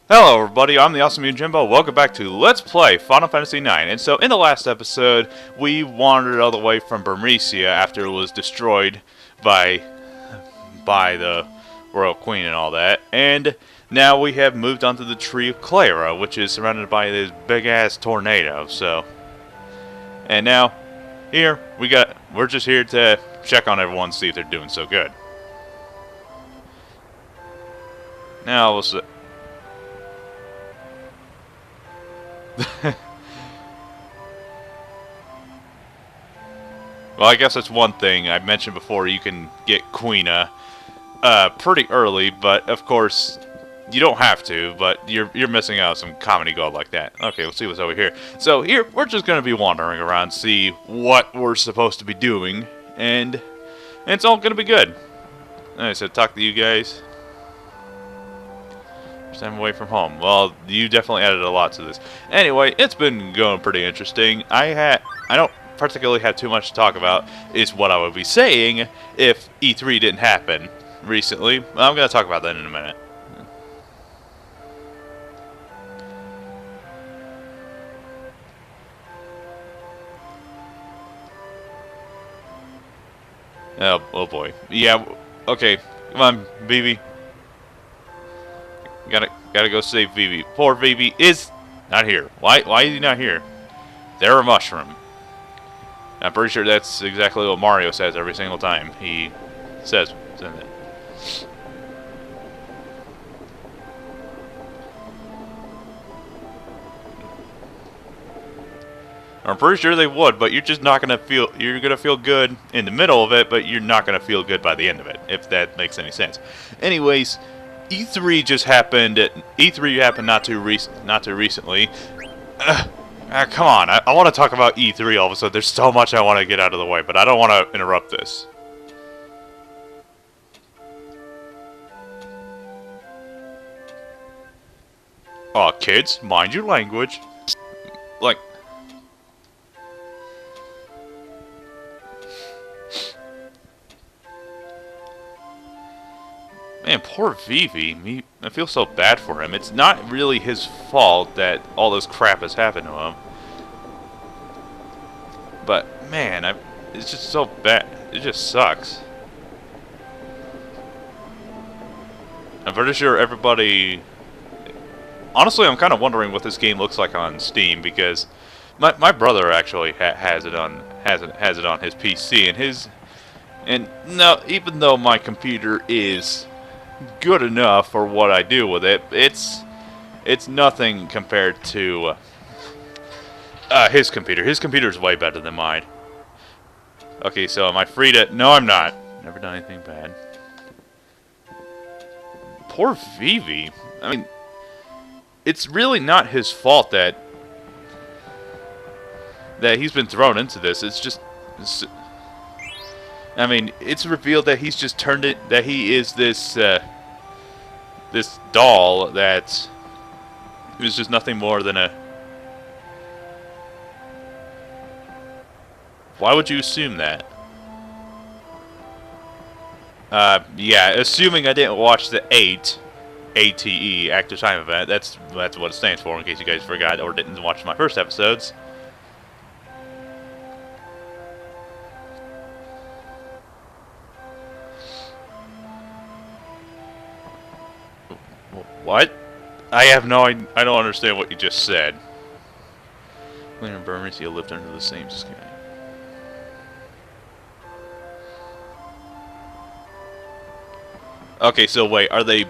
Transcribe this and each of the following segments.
Hello everybody, I'm the Awesome Jimbo. Welcome back to Let's Play Final Fantasy IX. And so in the last episode, we wandered all the way from Burmecia after it was destroyed by the Royal Queen and all that. And now we have moved on to the Tree of Clara, which is surrounded by this big ass tornado. And now we're just here to check on everyone, see if they're doing so good. Now we'll see. Well, I guess that's one thing. I mentioned before you can get Quina pretty early, but of course you don't have to, but you're missing out on some comedy gold like that. Okay, let's see what's over here. So here we're just gonna be wandering around, see what we're supposed to be doing, and it's all gonna be good. Alright, so talk to you guys. I'm away from home. Well, you definitely added a lot to this. Anyway, it's been going pretty interesting. I don't particularly have too much to talk about, is what I would be saying if E3 didn't happen recently. I'm going to talk about that in a minute. Oh boy. Yeah, okay. Come on, Vivi. Gotta go save Vivi. Poor Vivi is not here. Why is he not here? They're a mushroom. I'm pretty sure that's exactly what Mario says every single time he says it. I'm pretty sure they would, but you're just not gonna feel. You're gonna feel good in the middle of it, but you're not gonna feel good by the end of it, if that makes any sense. Anyways. E3 just happened. E3 happened not too recently. Come on, I want to talk about E3 all of a sudden. There's so much I want to get out of the way, but I don't want to interrupt this. Aw, kids, mind your language. Like... Man, poor Vivi. I feel so bad for him. It's not really his fault that all this crap has happened to him. But, man, it's just so bad. It just sucks. I'm pretty sure everybody... Honestly, I'm kind of wondering what this game looks like on Steam, because my brother actually has it on his PC, and no, even though my computer is good enough for what I do with it, it's nothing compared to his computer. His computer is way better than mine. Okay, so am I free to... No, I'm not. Never done anything bad. Poor Vivi. I mean, it's really not his fault that he's been thrown into this. It's just... I mean, it's revealed that he's just turned it... That he is this... this doll that... is just nothing more than a... Why would you assume that? Yeah, assuming I didn't watch the ATE, Active Time Event. That's what it stands for, in case you guys forgot or didn't watch my first episodes. What? I don't understand what you just said. Cleaner and Burmecia lived under the same sky. Okay, so wait, are they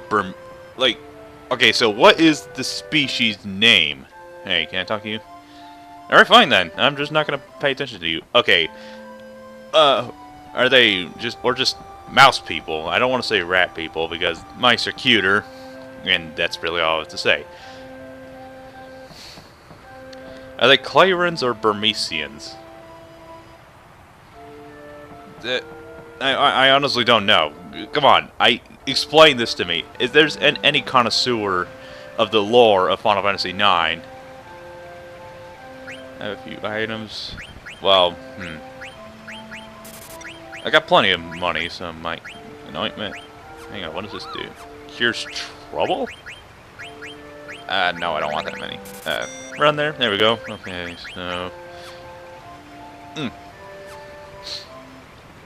okay, so what is the species name? Hey, can I talk to you? Alright, fine then. I'm just not gonna pay attention to you. Okay. Are they just mouse people? I don't want to say rat people because mice are cuter. And that's really all I have to say. Are they Clarans or Burmecians? I honestly don't know. Come on, explain this to me. If there's any connoisseur of the lore of Final Fantasy IX, I have a few items. Well, I got plenty of money, so my anointment. Hang on, what does this do? Cures trouble? No, I don't want that many. Run there. There we go. Okay, so...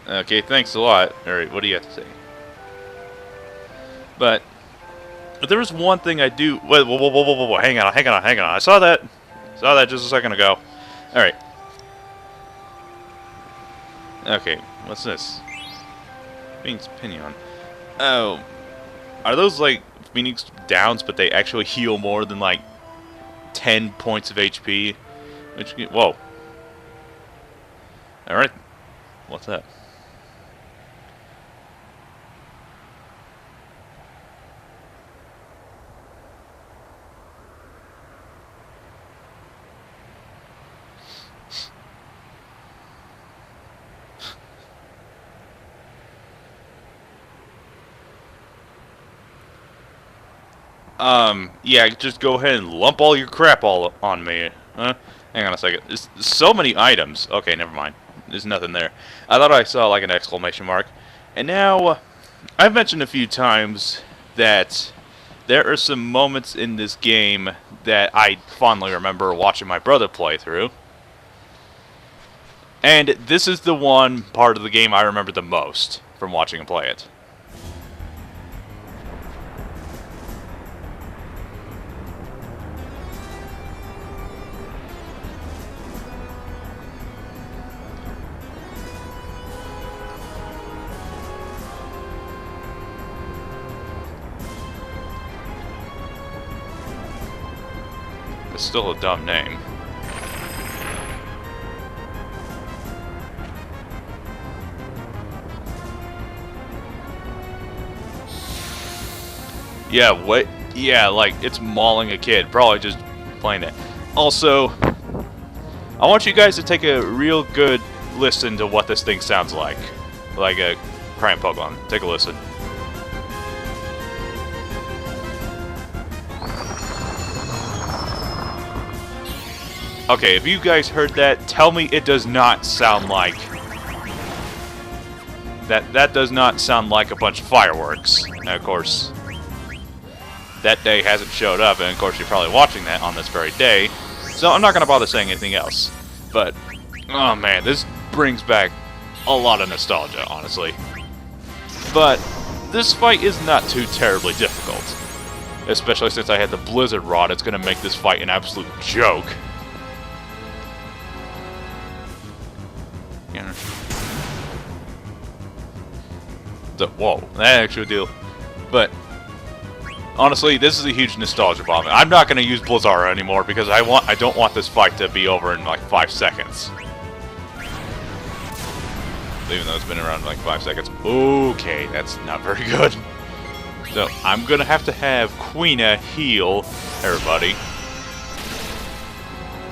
Okay, thanks a lot. Alright, what do you have to say? But there was one thing I do... Wait, whoa, hang on. I saw that just a second ago. Alright. Okay, what's this? Phoenix Pinion. Oh. Are those, like, Phoenix Downs, but they actually heal more than, like, 10 points of HP? Which, whoa. Alright. What's that? Yeah, just go ahead and lump all your crap all on me. Huh? Hang on a second. There's so many items. Okay, never mind. There's nothing there. I thought I saw, like, an exclamation mark. And now, I've mentioned a few times that there are some moments in this game that I fondly remember watching my brother play through. And this is the one part of the game I remember the most from watching him play it. It's still a dumb name. Yeah, what? Yeah, like, it's mauling a kid. Probably just playing it. Also, I want you guys to take a real good listen to what this thing sounds like. Like a crying Pokemon. Take a listen. Okay, if you guys heard that, tell me it does not sound like... That does not sound like a bunch of fireworks. And of course, that day hasn't showed up, and of course you're probably watching that on this very day. So I'm not going to bother saying anything else. But, oh man, this brings back a lot of nostalgia, honestly. But, this fight is not too terribly difficult. Especially since I had the Blizzard Rod, it's going to make this fight an absolute joke. Whoa, that actual deal. But honestly, this is a huge nostalgia bomb. I'm not going to use Blizzara anymore because I don't want this fight to be over in like 5 seconds. Even though it's been around like 5 seconds. Okay, that's not very good. So I'm gonna have Quina heal everybody.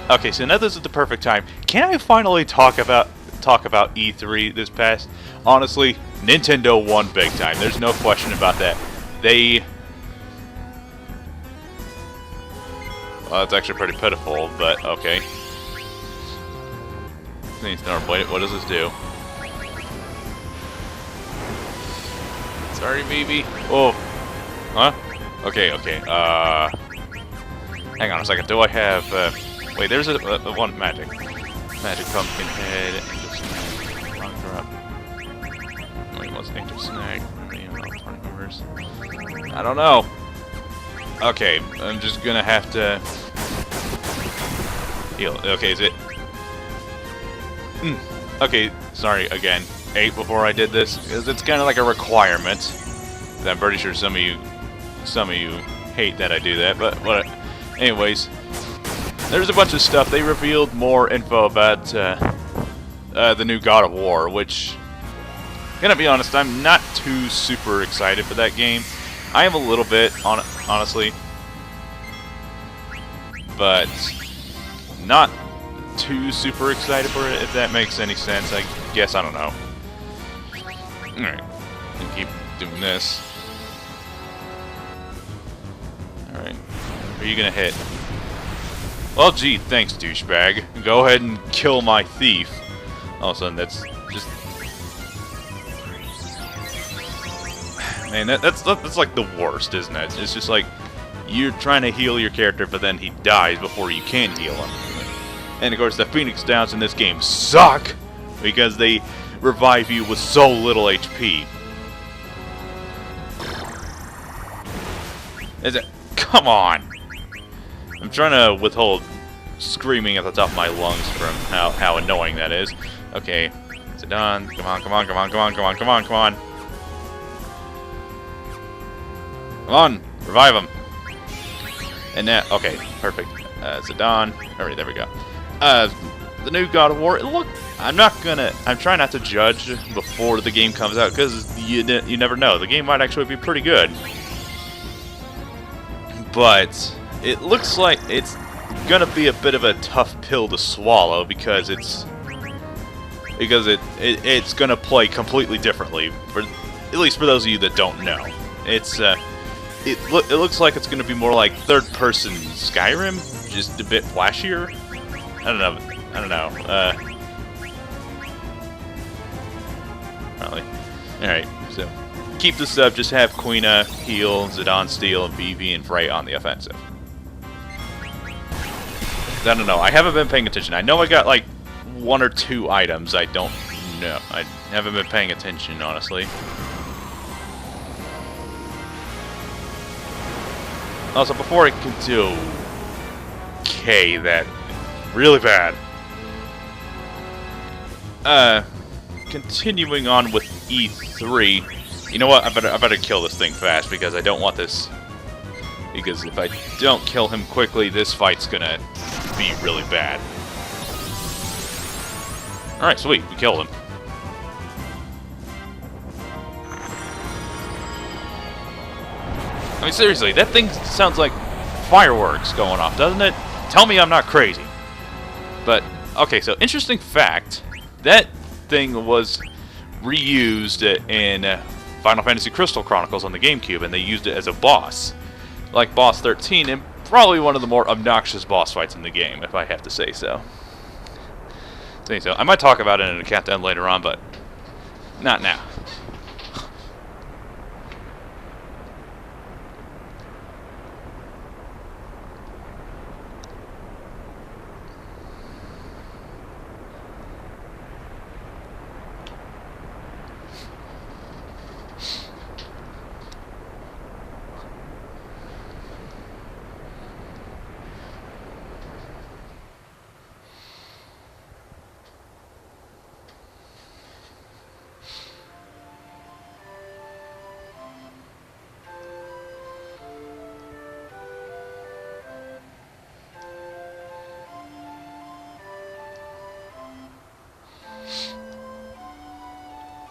Okay, so now this is the perfect time. Can I finally talk about E3 this past? Honestly, Nintendo won big time. There's no question about that. Well, that's actually pretty pitiful, but okay. Wait, what does this do? Sorry, baby. Oh. Huh? Okay. Hang on a second. Do I have... wait, there's a one magic. Magic pumpkin head. Angel snag. Rock drop. Wait, what's angel snag? 20 members. I don't know. Okay, I'm just gonna have to... heal. Okay, is it... Okay, sorry, again. 8 before I did this, because it's kind of like a requirement. I'm pretty sure some of you hate that I do that, but what? Anyways, there's a bunch of stuff. They revealed more info about the new God of War, which, gonna be honest, I'm not too super excited for that game. I am a little bit, honestly, but not too super excited for it. If that makes any sense, I guess. I don't know. Alright, and keep doing this. Alright, who are you gonna hit? Well, gee, thanks, douchebag. Go ahead and kill my thief. All of a sudden, that's just... Man, that's like the worst, isn't it? It's just like, you're trying to heal your character, but then he dies before you can heal him. And of course, the Phoenix Downs in this game suck because they revive you with so little HP. Is it? Come on! I'm trying to withhold screaming at the top of my lungs from how annoying that is. Okay, Zidane, come on, come on, come on, come on, come on, come on, come on. Come on, revive him. And now, okay, perfect. Zidane, alright, there we go. The new God of War, look, I'm trying not to judge before the game comes out, because you never know. The game might actually be pretty good. But it looks like it's gonna be a bit of a tough pill to swallow, because it's gonna play completely differently, at least for those of you that don't know. It looks like it's gonna be more like third-person Skyrim, just a bit flashier. I don't know. Probably. Alright, so keep this up, just have Quina heal, Zidane steal, and Vivi and Frey on the offensive. I don't know, I haven't been paying attention. I know I got like 1 or 2 items, I don't know. I haven't been paying attention, honestly. Also, before I can do... Okay, that... really bad. Continuing on with E3. You know what? I better kill this thing fast, because I don't want this... Because if I don't kill him quickly, this fight's gonna be really bad. Alright, sweet. We killed him. I mean, seriously, that thing sounds like fireworks going off, doesn't it? Tell me I'm not crazy. But, okay, so interesting fact, that thing was reused in Final Fantasy Crystal Chronicles on the GameCube, and they used it as a boss. Like Boss 13, and probably one of the more obnoxious boss fights in the game, if I have to say so. So I might talk about it in a countdown later on, but not now.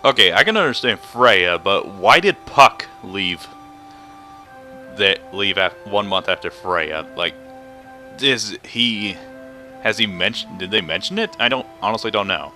Okay, I can understand Freya, but why did Puck leave 1 month after Freya? Like, has he mentioned? Did they mention it? I honestly don't know.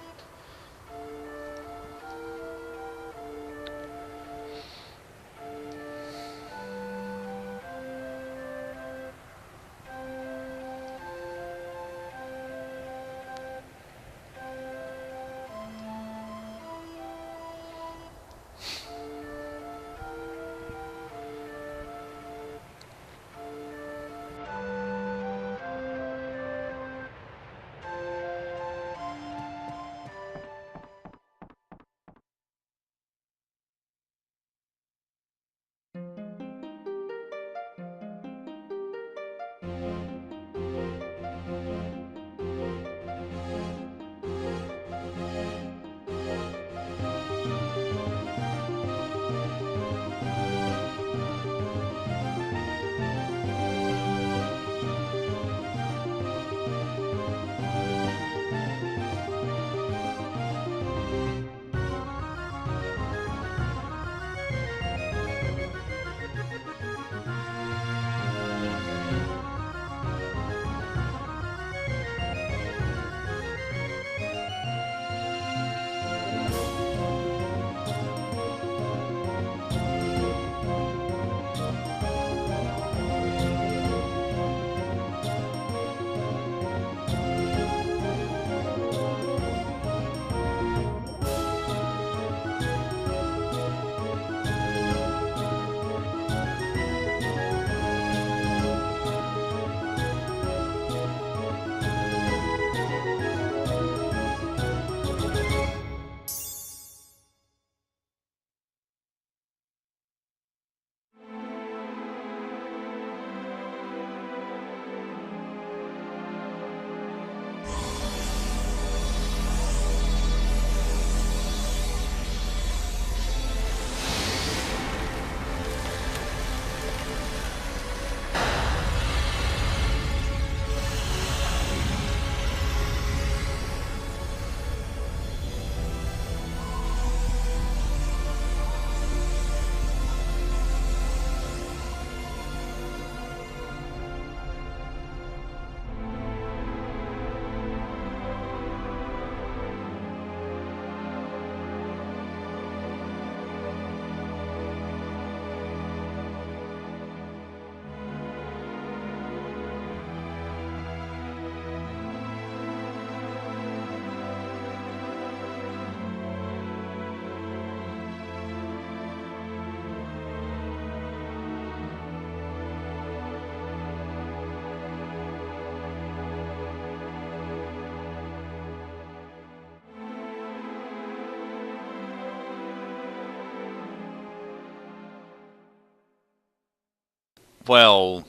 well...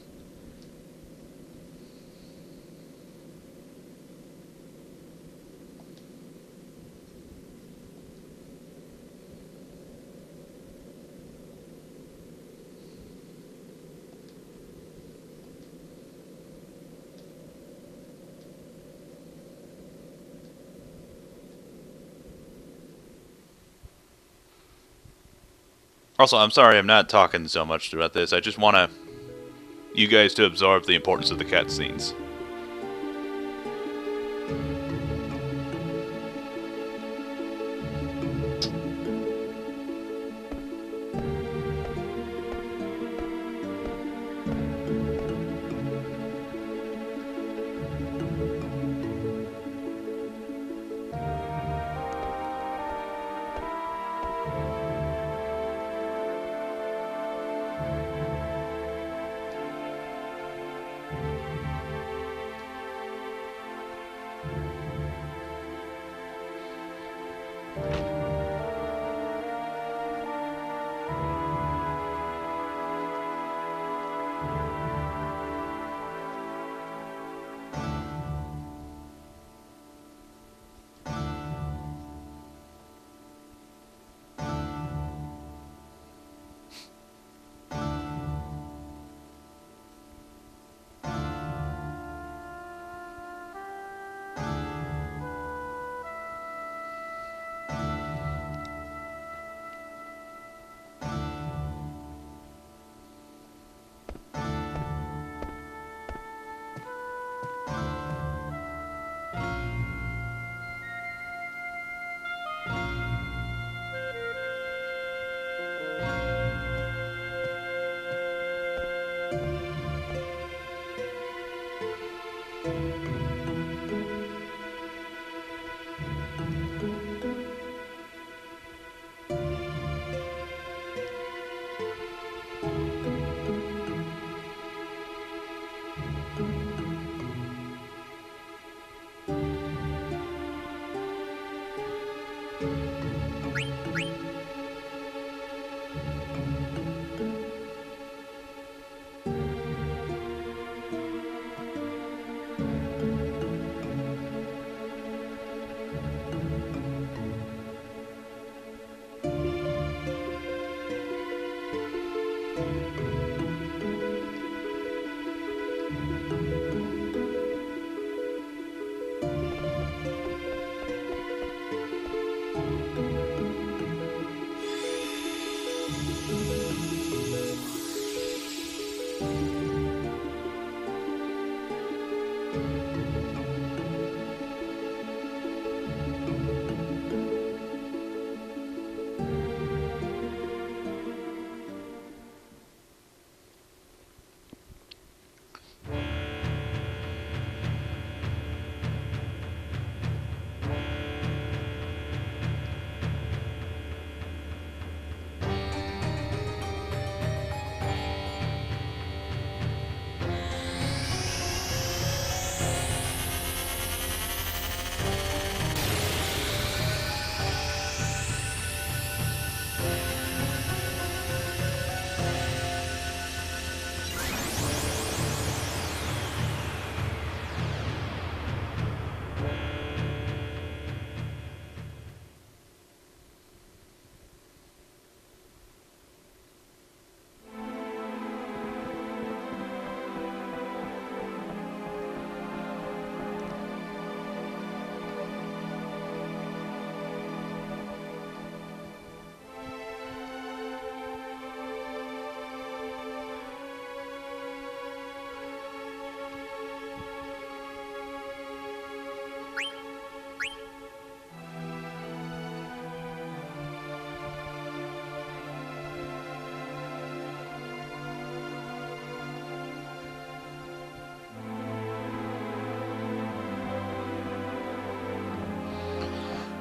Also, I'm sorry I'm not talking so much throughout this. I just want you guys to absorb the importance of the cutscenes.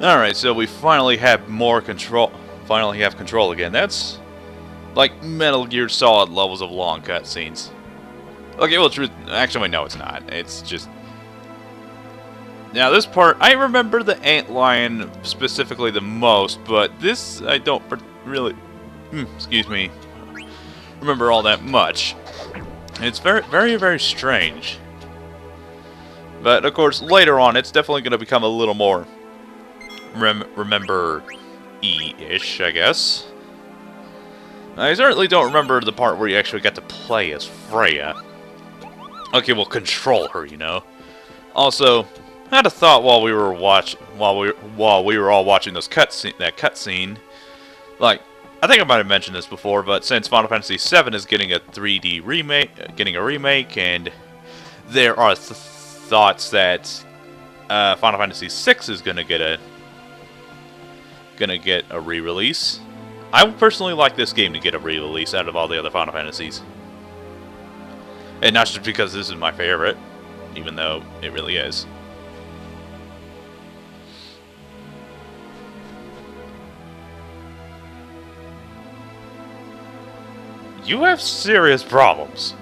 Alright, so we finally have more control. Finally have control again. That's like Metal Gear Solid levels of long cutscenes. Okay, well, truth. Actually, no, it's not. It's just. Now, this part, I remember the antlion specifically the most, but this I don't really. Excuse me. Remember all that much. It's very strange. But of course, later on, it's definitely going to become a little more remember-y-ish, I guess. I certainly don't remember the part where you actually got to play as Freya. Okay, well, control her, you know. Also, I had a thought while we were all watching that cutscene. Like, I think I might have mentioned this before, but since Final Fantasy VII is getting a 3D remake, and there are thoughts that Final Fantasy VI is gonna get a re-release. I would personally like this game to get a re-release out of all the other Final Fantasies, and not just because this is my favorite, even though it really is. You have serious problems.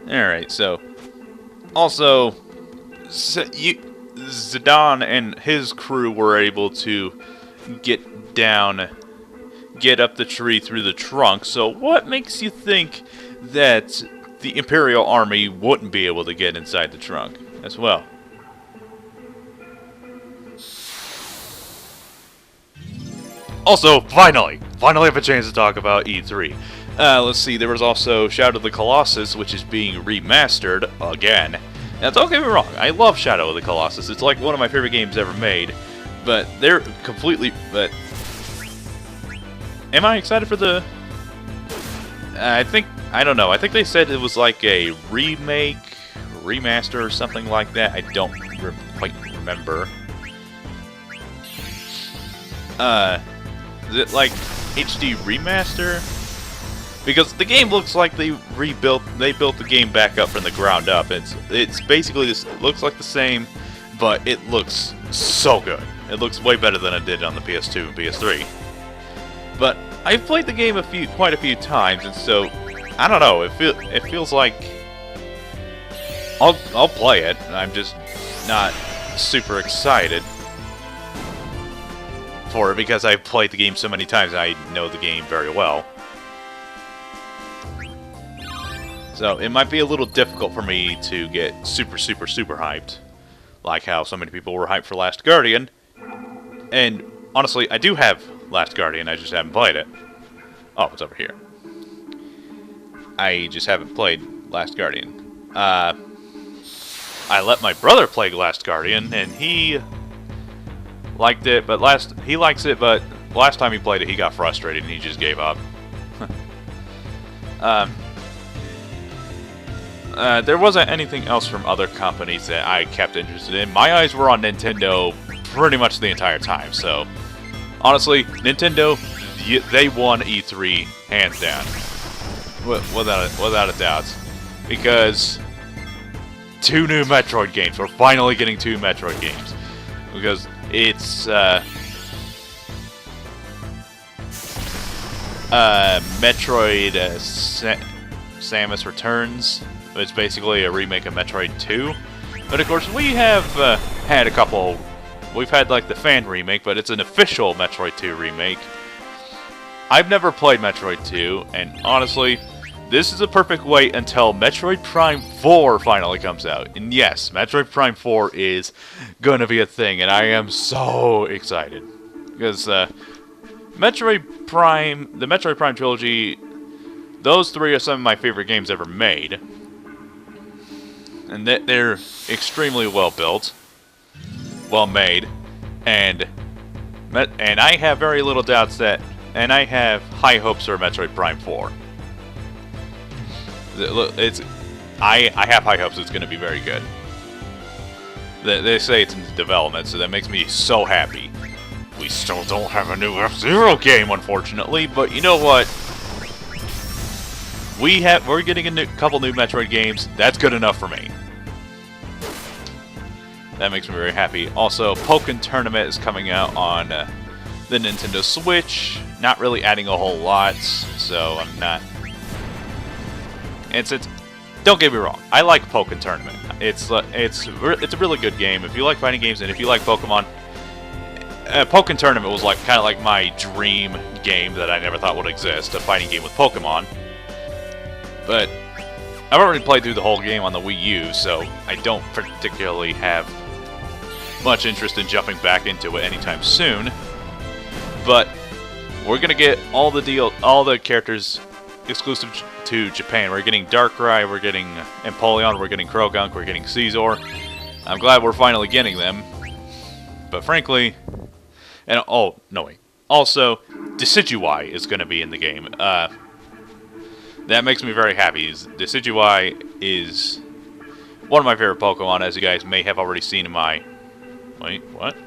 Alright, so... Also, Zidane and his crew were able to get up the tree through the trunk, so what makes you think that the Imperial Army wouldn't be able to get inside the trunk as well? Also, finally have a chance to talk about E3. Let's see, there was also Shadow of the Colossus, which is being remastered again. Now, don't get me wrong, I love Shadow of the Colossus. It's like one of my favorite games ever made. But they're completely... But... Am I excited for the... I don't know. I think they said it was like a remake, remaster, or something like that. I don't quite remember. Is it like HD remaster? Because the game looks like they built the game back up from the ground up. It's basically this, looks like the same, but it looks so good. It looks way better than it did on the PS2 and PS3. But I've played the game quite a few times, and so I don't know. It feels like I'll play it. I'm just not super excited for it because I've played the game so many times. I know the game very well. So it might be a little difficult for me to get super hyped, like how so many people were hyped for Last Guardian. And honestly, I do have Last Guardian, I just haven't played it. Oh, it's over here. I just haven't played Last Guardian. I let my brother play Last Guardian, and he liked it, but he likes it, but last time he played it, he got frustrated and he just gave up. There wasn't anything else from other companies that I kept interested in. My eyes were on Nintendo pretty much the entire time, so honestly, Nintendo, they won E3 hands down, without a doubt, because 2 new Metroid games. We're finally getting 2 Metroid games, because it's Metroid Samus Returns. It's basically a remake of Metroid 2. But of course, we have had a couple... We've had like the fan remake, but it's an official Metroid 2 remake. I've never played Metroid 2, and honestly, this is a perfect wait until Metroid Prime 4 finally comes out. And yes, Metroid Prime 4 is gonna be a thing, and I am so excited. Because the Metroid Prime trilogy, those 3 are some of my favorite games ever made. And they're extremely well built, well made, and I have very little doubts that, and I have high hopes for Metroid Prime 4. I have high hopes it's going to be very good. They say it's in development, so that makes me so happy. We still don't have a new F-Zero game, unfortunately, but you know what? We're getting a couple new Metroid games. That's good enough for me. That makes me very happy. Also, Pokken Tournament is coming out on the Nintendo Switch. Not really adding a whole lot, so I'm not. And since, don't get me wrong, I like Pokken Tournament. It's a really good game. If you like fighting games and if you like Pokemon, Pokken Tournament was like kind of like my dream game that I never thought would exist, a fighting game with Pokemon. But I've already played through the whole game on the Wii U, so I don't particularly have much interest in jumping back into it anytime soon. But we're gonna get all the characters exclusive to Japan. We're getting Darkrai, we're getting Empoleon, we're getting Croagunk, we're getting Caesar. I'm glad we're finally getting them. But frankly, and oh no wait, also Decidueye is gonna be in the game. That makes me very happy. Decidueye is one of my favorite Pokemon, as you guys may have already seen in my... Wait, what?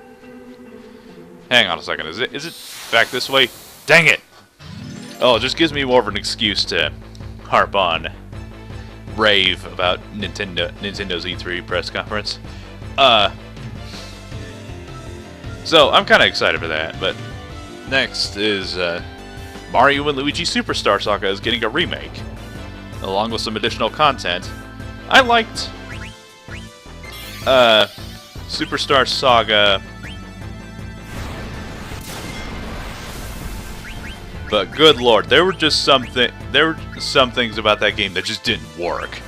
Hang on a second. Is it back this way? Dang it! Oh, it just gives me more of an excuse to harp on, rave about Nintendo's E3 press conference. So I'm kind of excited for that. But next is Mario and Luigi Superstar Saga is getting a remake, along with some additional content. I liked Superstar Saga, but good lord, there were some things about that game that just didn't work.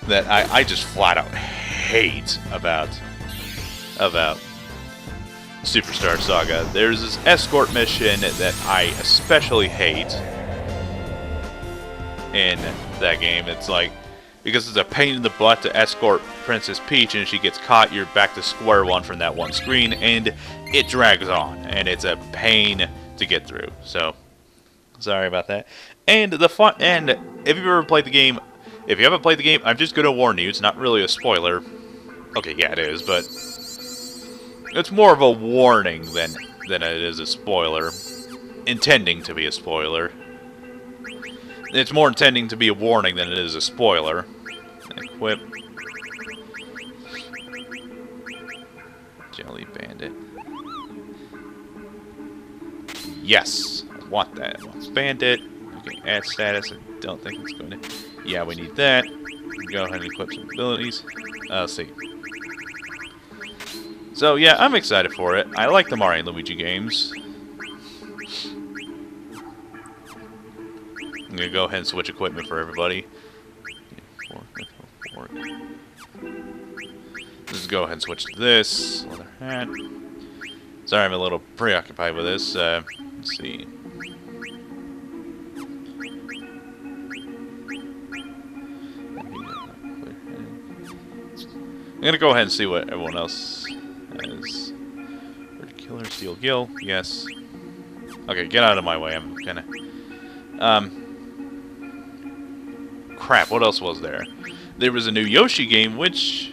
That I just flat out hate about Superstar Saga. There's this escort mission that I especially hate in that game. It's like, because it's a pain in the butt to escort Princess Peach, and if she gets caught, you're back to square one from that one screen, and it drags on, and it's a pain to get through. So, sorry about that. And if you've ever played the game, if you haven't played the game, I'm just gonna warn you, it's not really a spoiler. Okay, yeah, it is, but it's more of a warning than it is a spoiler. Intending to be a spoiler. It's more intending to be a warning than it is a spoiler. Equip. Jelly Bandit. Yes, I want that. I want Bandit. Okay, add status. I don't think it's going to... Yeah, we need that. Go ahead and equip some abilities. Let's see. So, yeah, I'm excited for it. I like the Mario and Luigi games. I'm going to go ahead and switch equipment for everybody. Let's go ahead and switch to this. Leather hat. Sorry, I'm a little preoccupied with this. Let's see. I'm going to go ahead and see what everyone else has. Bird Killer, Steel Gill, yes. Okay, get out of my way. I'm kind of... crap, what else was there? There was a new Yoshi game, which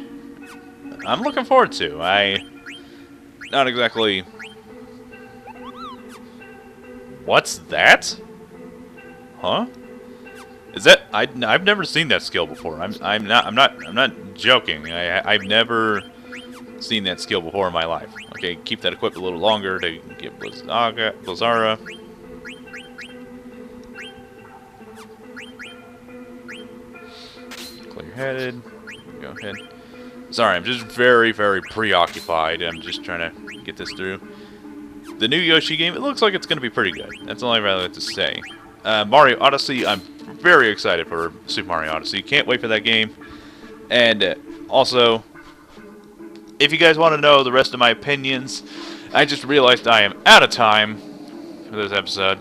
I'm looking forward to. Not exactly... What's that? Huh? Is that... I've never seen that skill before. I'm not joking. I've never seen that skill before in my life. Okay, keep that equipped a little longer to get Blizzara. Clear-headed. Go ahead. Sorry, I'm just very, very preoccupied. I'm just trying to get this through. The new Yoshi game, it looks like it's going to be pretty good. That's all I really have to say. Mario Odyssey, I'm very excited for Super Mario Odyssey. Can't wait for that game. And also, if you guys want to know the rest of my opinions, I just realized I am out of time for this episode.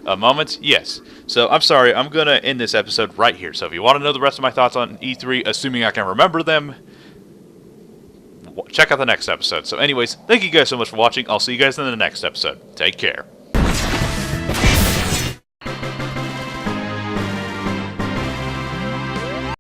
A moment? Yes. So, I'm sorry, I'm going to end this episode right here. So, if you want to know the rest of my thoughts on E3, assuming I can remember them, check out the next episode. So, anyways, thank you guys so much for watching. I'll see you guys in the next episode. Take care.